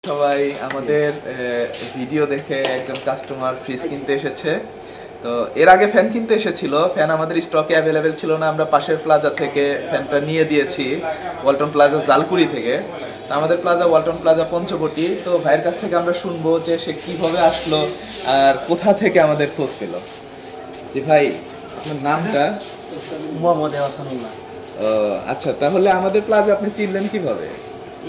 সবাই আমাদের ভিডিও দেখে একজন কাস্টমার ফ্রিজ কিনতে এসেছে। তো এর আগে ফ্যান কিনতে এসেছিল, ফ্যান আমাদের স্টকে অ্যাভেলেবেল ছিল না, আমরা পাশের প্লাজা থেকে ফ্যানটা নিয়ে দিয়েছি, ওয়ালটন প্লাজা জালকুড়ি থেকে। তো আমাদের প্লাজা ওয়ালটন প্লাজা পঞ্চবটি। তো ভাইয়ের কাছ থেকে আমরা শুনবো যে সে কিভাবে আসলো আর কোথা থেকে আমাদের খোঁজ পেল। জি ভাই, আপনার নামটা? মোহাম্মদ হাসানুল্লাহ। আচ্ছা, তাহলে আমাদের প্লাজা আপনি চিনলেন কিভাবে?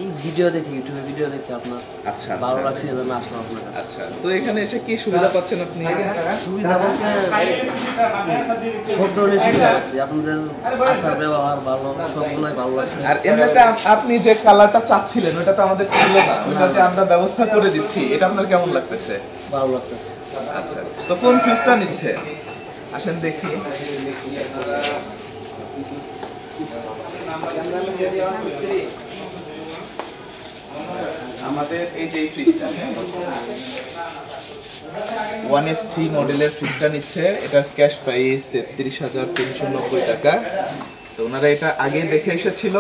এই ভিডিও দেখে, ইউটিউবে ভিডিও দেখে আপনার আচ্ছা ভালো লাগছে, এজন্য আসলাম আপনার কাছে। আচ্ছা, তো এখানে এসে কি সুবিধা পাচ্ছেন আপনি? সুবিধা বলতে সব ধরনের সুবিধা পাচ্ছি, আপনাদের আচার ব্যবহার ভালো, সবগুলাই ভালো লাগছে। আর এমনিতে আপনি যে কালারটা চাচ্ছিলেন ওটা তো আমাদের ছিল না, ওটা যে আমরা ব্যবস্থা করে দিচ্ছি, এটা আপনার কেমন লাগতেছে? ভালো লাগতেছে। আচ্ছা, তো কোন ফ্রিজটা নিচ্ছে আসেন দেখি। আমাদের এই যে ফ্রিজটা 1F3 মডেলের ফ্রিজটা নিচ্ছে, এটা ক্যাশ প্রাইস 33,390 টাকা। তো ওনারা এটা আগে দেখে এসেছিল,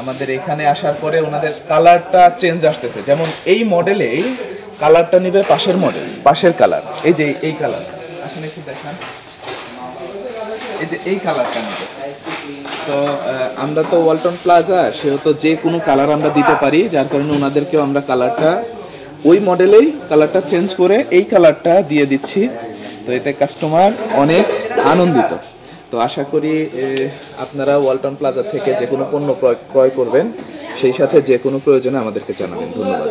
আমাদের এখানে আসার পরে ওনাদের কালারটা চেঞ্জ আসতেছে, যেমন এই মডেলে কালারটা নিবে পাশের মডেল, পাশের কালার এই যে এই কালার, আসলে একটু দেখান, এই যে এই কালারটা নিবে। তো আমরা তো ওয়ালটন প্লাজা, সেহেতু যে কোনো কালার আমরা দিতে পারি, যার কারণে ওনাদেরকেও আমরা কালারটা ওই মডেলেই কালারটা চেঞ্জ করে এই কালারটা দিয়ে দিচ্ছি। তো এতে কাস্টমার অনেক আনন্দিত। তো আশা করি আপনারা ওয়ালটন প্লাজা থেকে যে কোনো পণ্য ক্রয় করবেন, সেই সাথে যে কোনো প্রয়োজনে আমাদেরকে জানাবেন। ধন্যবাদ।